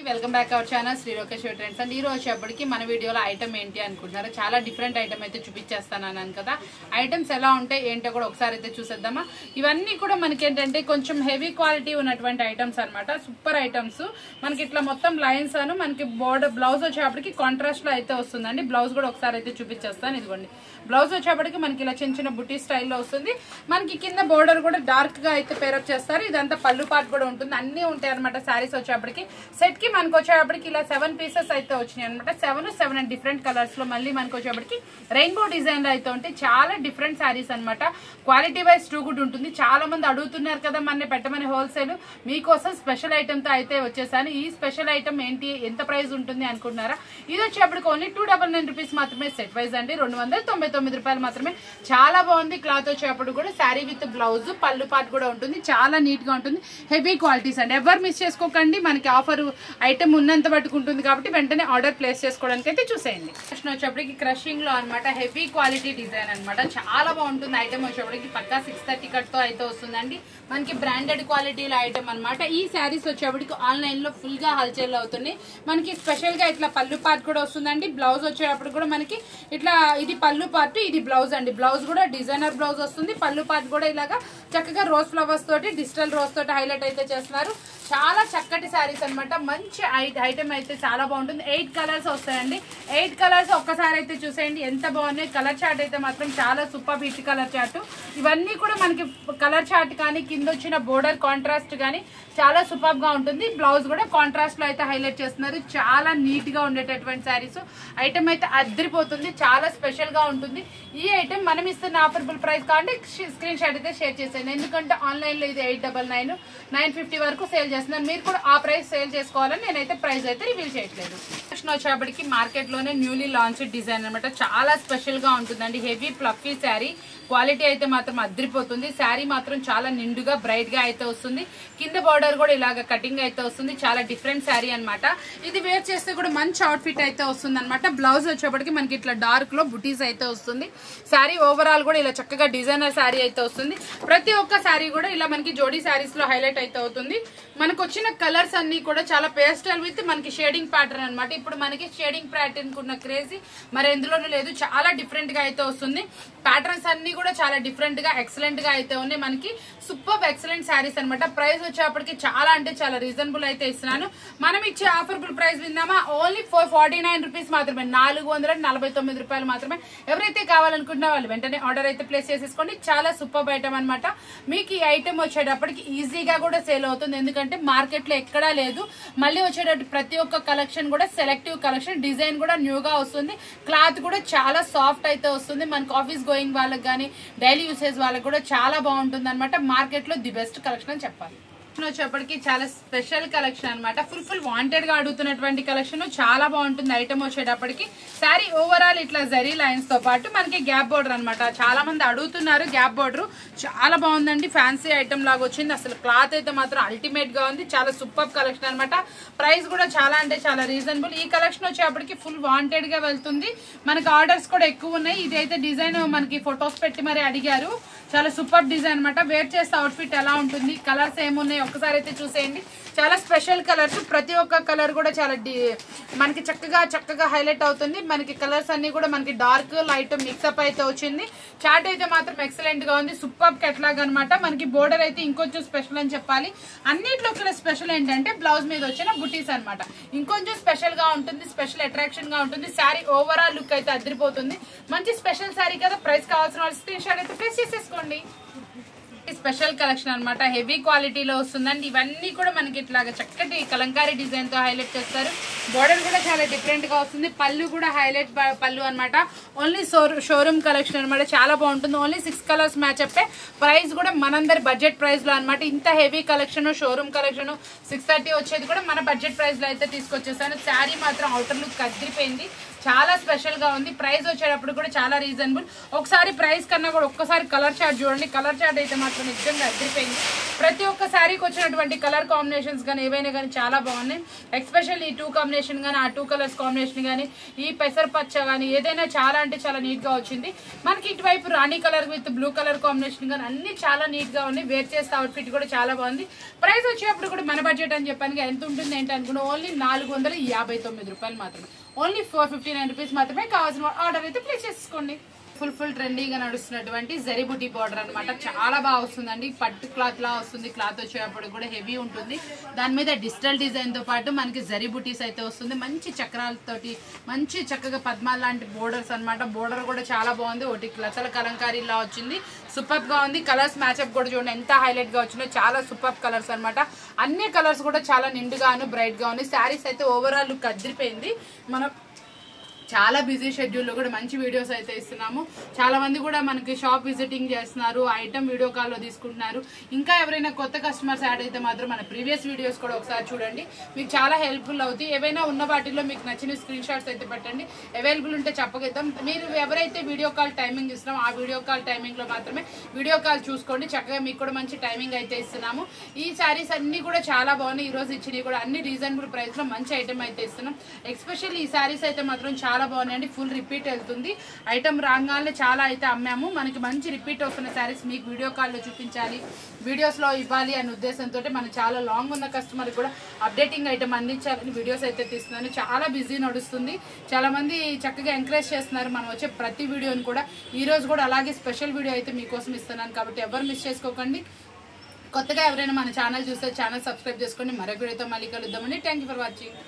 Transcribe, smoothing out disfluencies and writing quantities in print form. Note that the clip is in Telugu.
Welcome back our channel Shri Lokesh trends and ఈ రోజు వచ్చేప్పటికి మన వీడియోలో ఐటమ్ ఏంటి అనుకుంటున్నారు. చాలా డిఫరెంట్ ఐటమ్ అయితే చూపించేస్తాను అన్నాను కదా. ఐటమ్స్ ఎలా ఉంటాయి ఏంటో కూడా ఒకసారి అయితే చూసేద్దామా. ఇవన్నీ కూడా మనకి ఏంటంటే కొంచెం హెవీ క్వాలిటీ ఉన్నటువంటి ఐటమ్స్ అనమాట. సూపర్ ఐటమ్స్ మనకి ఇట్లా మొత్తం లైన్స్ అను మనకి బోర్డర్ బ్లౌజ్ వచ్చేప్పటికి కాంట్రాస్ట్ లో అయితే వస్తుందండి. బ్లౌజ్ కూడా ఒకసారి అయితే చూపించేస్తాను. ఇదిగోండి బ్లౌజ్ వచ్చేప్పటికి మనకి ఇలా చిన్న చిన్న బుటీ స్టైల్లో వస్తుంది. మనకి కింద బోర్డర్ కూడా డార్క్ గా అయితే పేరప్ చేస్తారు. ఇదంతా పళ్ళు పార్ట్ కూడా ఉంటుంది, అన్ని ఉంటాయి అనమాట. శారీస్ వచ్చేప్పటికి సెట్ కి మనకు వచ్చేప్పటికి ఇలా 7 పీసెస్ అయితే వచ్చినాయి అనమాట. 7 డిఫరెంట్ కలర్స్ లో మళ్ళీ మనకు వచ్చేప్పటికి రెయిన్బో డిజైన్ లో అయితే ఉంటాయి. చాలా డిఫరెంట్ శారీస్ అనమాట. క్వాలిటీ వైజ్ టూ గుడ్ ఉంటుంది. చాలా మంది అడుగుతున్నారు కదా మన పెట్టమని హోల్సేల్, మీకోసం స్పెషల్ ఐటమ్ తో అయితే వచ్చేసాను. ఈ స్పెషల్ ఐటమ్ ఏంటి, ఎంత ప్రైస్ ఉంటుంది అనుకుంటున్నారా? ఇది వచ్చేప్పటికి ఓన్లీ 299 రూపీస్ మాత్రమే. సెట్ వైజ్ అండి 299 రూపాయలు మాత్రమే. చాలా బాగుంది. క్లాత్ వచ్చేప్పుడు కూడా శారీ విత్ బ్లౌజ్ పళ్ళు పార్ట్ కూడా ఉంటుంది. చాలా నీట్ గా ఉంటుంది. హెవీ క్వాలిటీస్ అండి, ఎవరు మిస్ చేసుకోకండి. మనకి ఆఫర్ ఐటమ్ ఉన్నంత పట్టుకుంటుంది కాబట్టి వెంటనే ఆర్డర్ ప్లేస్ చేసుకోవడానికి అయితే చూసేయండి. వచ్చేప్పటికి క్రషింగ్ లో అనమాట. హెవీ క్వాలిటీ డిజైన్ అనమాట. చాలా బాగుంటుంది. ఐటమ్ వచ్చేప్పటికి పక్కా 630 కట్ తో అయితే వస్తుందండి. మనకి బ్రాండెడ్ క్వాలిటీలో ఐటమ్ అనమాట. ఈ శారీస్ వచ్చేప్పటికి ఆన్లైన్ లో ఫుల్ గా హల్చేల్ అవుతుంది. మనకి స్పెషల్ గా ఇట్లా పళ్ళు పార్ట్ కూడా వస్తుందండి. బ్లౌజ్ వచ్చేటప్పుడు కూడా మనకి ఇట్లా ఇది పళ్ళు పార్ట్, ఇది బ్లౌజ్ అండి. బ్లౌజ్ కూడా డిజైనర్ బ్లౌజ్ వస్తుంది. పళ్ళు పార్ట్ కూడా ఇలాగా చక్కగా రోజ్ ఫ్లవర్స్ తోటి డిజిటల్ రోజ్ తోటి హైలైట్ అయితే చేస్తున్నారు. చాలా చక్కటి శారీస్ అనమాట. మంచి ఐటమ్ అయితే చాలా బాగుంటుంది. 8 కలర్స్ వస్తాయండి. 8 కలర్స్ ఒక్కసారి అయితే చూసేయండి ఎంత బాగున్నాయి. కలర్ చార్ట్ అయితే మాత్రం చాలా సూపర్ హిట్ కలర్ చార్ట్. ఇవన్నీ కూడా మనకి కలర్ చార్ట్ కానీ కింద వచ్చిన బోర్డర్ కాంట్రాస్ట్ కానీ చాలా సూపర్ గా ఉంటుంది. బ్లౌజ్ కూడా కాంట్రాస్ట్ లో అయితే హైలైట్ చేస్తున్నారు. చాలా నీట్ గా ఉండేటటువంటి శారీస్. ఐటమ్ అయితే అద్దరిపోతుంది. చాలా స్పెషల్ గా ఉంటుంది. ఈ ఐటమ్ మనం ఇస్తున్న ఆఫర్బుల్ ప్రైస్ కాబట్టి స్క్రీన్ షాట్ అయితే షేర్ చేసేయండి. ఎందుకంటే ఆన్లైన్ లో ఇది 899 950 వరకు సేల్ చేస్తున్నారు. మీరు కూడా ఆ ప్రైస్ సేల్ చేసుకోవాలని నేనైతే ప్రైస్ అయితే రివీల్ చేయట్లేదు. వచ్చేప్పటికి మార్కెట్ లోనే న్యూలీ లాంచ్ డిజైన్ అనమాట. చాలా స్పెషల్ గా ఉంటుందండి. Heavy fluffy sari. క్వాలిటీ అయితే మాత్రం అద్దరిపోతుంది. శారీ మాత్రం చాలా నిండుగా బ్రైట్ గా అయితే వస్తుంది. కింద బార్డర్ కూడా ఇలాగ కటింగ్ అయితే వస్తుంది. చాలా డిఫరెంట్ శారీ అనమాట. ఇది వేర్ చేస్తే కూడా మంచి అవుట్ ఫిట్ అయితే వస్తుంది అనమాట. బ్లౌజ్ వచ్చేప్పటికి మనకి ఇట్లా డార్క్ లో బుటీస్ అయితే వస్తుంది. శారీ ఓవరాల్ కూడా ఇలా చక్కగా డిజైనర్ శారీ అయితే వస్తుంది. ప్రతి ఒక్క శారీ కూడా ఇలా మనకి జోడీ శారీస్ లో హైలైట్ అయితే అవుతుంది. మనకు వచ్చిన కలర్స్ అన్ని కూడా చాలా పేస్టల్ విత్ మనకి షేడింగ్ ప్యాటర్న్ అనమాట. ఇప్పుడు మనకి షేడింగ్ ప్యాటర్న్ కున్న క్రేజీ మరి ఎందులోనూ లేదు. చాలా డిఫరెంట్ గా అయితే వస్తుంది. ప్యాటర్న్స్ అన్ని కూడా చాలా డిఫరెంట్ గా ఎక్సలెంట్ గా అయితే ఉన్నాయి. మనకి సూపర్ ఎక్సలెంట్ శారీస్ అనమాట. ప్రైస్ వచ్చేప్పటికి చాలా అంటే చాలా రీజనబుల్ అయితే ఇస్తున్నాను. మనం ఇచ్చే ఆఫర్బుల్ ప్రైస్ విందామా? ఓన్లీ 449 రూపీస్ మాత్రమే. 449 రూపాయలు మాత్రమే. ఎవరైతే కావాలనుకుంటున్నా వాళ్ళు వెంటనే ఆర్డర్ అయితే ప్లేస్ చేసేసుకోండి. చాలా సూపర్ ఐటమ్ అనమాట. మీకు ఈ ఐటమ్ వచ్చేటప్పటికి ఈజీగా కూడా సేల్ అవుతుంది. ఎందుకంటే మార్కెట్ లో ఎక్కడా లేదు. మళ్ళీ వచ్చేటట్టు ప్రతి ఒక్క కలెక్షన్ కూడా సెలెక్టివ్ కలెక్షన్. డిజైన్ కూడా న్యూగా వస్తుంది. క్లాత్ కూడా చాలా సాఫ్ట్ అయితే వస్తుంది. మనకు ఆఫీస్ గోయింగ్ వాళ్ళకి కానీ డైలీ యూసేజ్ వాళ్ళకి కూడా చాలా బాగుంటుంది అనమాట. మార్కెట్ లో ది బెస్ట్ కలెక్షన్ అని చెప్పాలి. వచ్చేప్పటికి చాలా స్పెషల్ కలెక్షన్ అనమాట. ఫుల్ వాంటెడ్ గా అడుగుతున్నటువంటి కలెక్షన్. చాలా బాగుంటుంది ఐటమ్ వచ్చేటప్పటికి. శారీ ఓవరాల్ ఇట్లా జరీ లైన్స్ తో పాటు మనకి గ్యాప్ బోర్డర్ అనమాట. చాలా మంది అడుగుతున్నారు గ్యాప్ బోర్డర్. చాలా బాగుందండి. ఫ్యాన్సీ ఐటమ్ లాగా వచ్చింది. అసలు క్లాత్ అయితే మాత్రం అల్టిమేట్ గా ఉంది. చాలా సూపర్ కలెక్షన్ అనమాట. ప్రైస్ కూడా చాలా అంటే చాలా రీజనబుల్. ఈ కలెక్షన్ వచ్చేప్పటికి ఫుల్ వాంటెడ్ గా వెళ్తుంది. మనకి ఆర్డర్స్ కూడా ఎక్కువ ఉన్నాయి. ఇది అయితే డిజైన్ మనకి ఫొటోస్ పెట్టి మరి అడిగారు. చాలా సూపర్ డిజైన్ అనమాట. వేర్ చేస్తే అవుట్ ఫిట్ ఎలా ఉంటుంది, కలర్స్ ఏమున్నాయి ఒక్కసారి అయితే చూసేయండి. చాలా స్పెషల్ కలర్స్. ప్రతి ఒక్క కలర్ కూడా చాలా మనకి చక్కగా హైలైట్ అవుతుంది. మనకి కలర్స్ అన్ని కూడా మనకి డార్క్ లైట్ మిక్సప్ అయితే వచ్చింది. చార్ట్ అయితే మాత్రం ఎక్సలెంట్ గా ఉంది. సూపర్ కెట్లాగ్ అనమాట. మనకి బోర్డర్ అయితే ఇంకొంచెం స్పెషల్ అని చెప్పాలి. అన్నిట్లో కూడా స్పెషల్ ఏంటంటే బ్లౌజ్ మీద వచ్చిన బుటీస్ అనమాట. ఇంకొంచెం స్పెషల్ గా ఉంటుంది. స్పెషల్ అట్రాక్షన్ గా ఉంటుంది. శారీ ఓవరాల్ లుక్ అయితే అదిరిపోతుంది. మంచి స్పెషల్ శారీ కదా. ప్రైస్ కావాల్సిన వాళ్ళు స్క్రీన్ షాట్ అయితే ప్లేస్ చేసేసుకోండి. స్పెషల్ కలెక్షన్ అనమాట. హెవీ క్వాలిటీలో వస్తుందండి. ఇవన్నీ కూడా మనకి ఇట్లాగా చక్కటి కలంకారీ డిజైన్ తో హైలైట్ చేస్తారు. బోర్డర్ కూడా చాలా డిఫరెంట్ గా వస్తుంది. పళ్ళు కూడా హైలైట్ పళ్ళు అనమాట. ఓన్లీ షోరూమ్ కలెక్షన్ అనమాట. చాలా బాగుంటుంది. ఓన్లీ 6 కలర్స్ మ్యాచ్ అప్పే. ప్రైస్ కూడా మనందరి బడ్జెట్ ప్రైస్ లో అనమాట. ఇంత హెవీ కలెక్షన్ షోరూమ్ కలెక్షన్ 630 వచ్చేది కూడా మన బడ్జెట్ ప్రైస్ లో అయితే తీసుకొచ్చేసాను. శారీ మాత్రం అవుటర్ లుక్ అదిరిపోయింది. చాలా స్పెషల్ గా ఉంది. ప్రైస్ వచ్చేటప్పుడు కూడా చాలా రీజనబుల్. ఒకసారి ప్రైస్ కన్నా కూడా ఒక్కసారి కలర్ చార్ట్ చూడండి. కలర్ చార్ట్ అయితే మాత్రం నిజంగా అదిరిపోయింది. ప్రతి ఒక్క శారీకి వచ్చినటువంటి కలర్ కాంబినేషన్స్ కానీ ఏవైనా కానీ చాలా బాగున్నాయి. ఎస్పెషల్ ఈ 2 కాంబినేషన్ కానీ, ఆ 2 కలర్స్ కాంబినేషన్ కానీ, ఈ పెసర పచ్చ కానీ ఏదైనా చాలా అంటే చాలా నీట్ గా వచ్చింది. మనకి ఇటువైపు రాణి colour with blue colour combination కానీ అన్ని చాలా నీట్ గా ఉన్నాయి. వేర్ చేస్తే అవుట్ఫిట్ కూడా చాలా బాగుంది. ప్రైస్ వచ్చేటప్పుడు కూడా మన బడ్జెట్ అని చెప్పాను ఎంత ఉంటుంది ఏంటి అనుకున్నా, ఓన్లీ 459 రూపాయలు మాత్రమే, ఓన్లీ 459 రూపీస్ మాత్రమే. కావాల్సిన ఆర్డర్ అయితే ప్లేస్ చేసుకోండి. ఫుల్ ట్రెండీగా నడుస్తున్నటువంటి జరీ బుటీ బార్డర్ అనమాట, చాలా బాగా వస్తుందండి. పట్టు క్లాత్ లా వస్తుంది. క్లాత్ వచ్చేటప్పుడు కూడా హెవీ ఉంటుంది. దాని మీద డిజిటల్ డిజైన్ తో పాటు మనకి జరీ బుటీస్ అయితే వస్తుంది. మంచి చక్రాలతోటి మంచి చక్కగా పద్మాల లాంటి బోర్డర్స్ అనమాట. బోర్డర్ కూడా చాలా బాగుంది. ఒకటి లసల కలంకారీ లా వచ్చింది. సూపర్ గా ఉంది. కలర్స్ మ్యాచ్అప్ కూడా చూడండి ఎంత హైలైట్ గా వచ్చినాయి. చాలా సూపర్ కలర్స్ అనమాట. అన్ని కలర్స్ కూడా చాలా నిండుగాను బ్రైట్ గా ఉన్నాయి. శారీస్ అయితే ఓవరాల్ లుక్ అదిరిపోయింది. మనం చాలా బిజీ షెడ్యూల్లో కూడా మంచి వీడియోస్ అయితే ఇస్తున్నాము. చాలా మంది కూడా మనకి షాప్ విజిటింగ్ చేస్తున్నారు, ఐటమ్ వీడియో కాల్లో తీసుకుంటున్నారు. ఇంకా ఎవరైనా కొత్త కస్టమర్స్ యాడ్ అయితే మాత్రం మన ప్రీవియస్ వీడియోస్ కూడా ఒకసారి చూడండి, మీకు చాలా హెల్ప్ఫుల్ అవుతాయి. ఏవైనా ఉన్న వాటిల్లో మీకు నచ్చిన స్క్రీన్ షాట్స్ అయితే పెట్టండి. అవైలబుల్ ఉంటే చెప్పగలుగుతాం. మీరు ఎవరైతే వీడియో కాల్ టైమింగ్ ఇస్తున్నామో ఆ వీడియో కాల్ టైమింగ్ లో మాత్రమే వీడియో కాల్ చూసుకోండి. చక్కగా మీకు కూడా మంచి టైమింగ్ అయితే ఇస్తున్నాము. ఈ శారీస్ అన్ని కూడా చాలా బాగున్నాయి. ఈ రోజు ఇచ్చినవి కూడా అన్ని రీజనబుల్ ప్రైస్ లో మంచి ఐటమ్ అయితే ఇస్తున్నాం. ఎస్పెషల్లీ ఈ శారీస్ అయితే మాత్రం చాలా బాగున్నాయండి. ఫుల్ రిపీట్ వెళ్తుంది. ఐటమ్ రాగానే చాలా అయితే అమ్మాము. మనకి మంచి రిపీట్ వస్తున్న శారీస్ మీకు వీడియో కాల్లో చూపించాలి, వీడియోస్ లో ఇవ్వాలి అనే ఉద్దేశంతో మనం చాలా లాంగ్ ఉన్న కస్టమర్ కూడా అప్డేటింగ్ ఐటమ్ అందించాలని వీడియోస్ అయితే తీస్తున్నాను. చాలా బిజీ నడుస్తుంది. చాలా మంది చక్కగా ఎంకరేజ్ చేస్తున్నారు మనం వచ్చే ప్రతి వీడియోని కూడా. ఈ రోజు కూడా అలాగే స్పెషల్ వీడియో అయితే మీకోసం ఇస్తున్నాను కాబట్టి ఎవరు మిస్ చేసుకోకండి. కొత్తగా ఎవరైనా మన ఛానల్ చూస్తే ఛానల్ సబ్స్క్రైబ్ చేసుకోండి. మరొక వీడియోతో మళ్ళీ కలుద్దామని. Thank you for watching.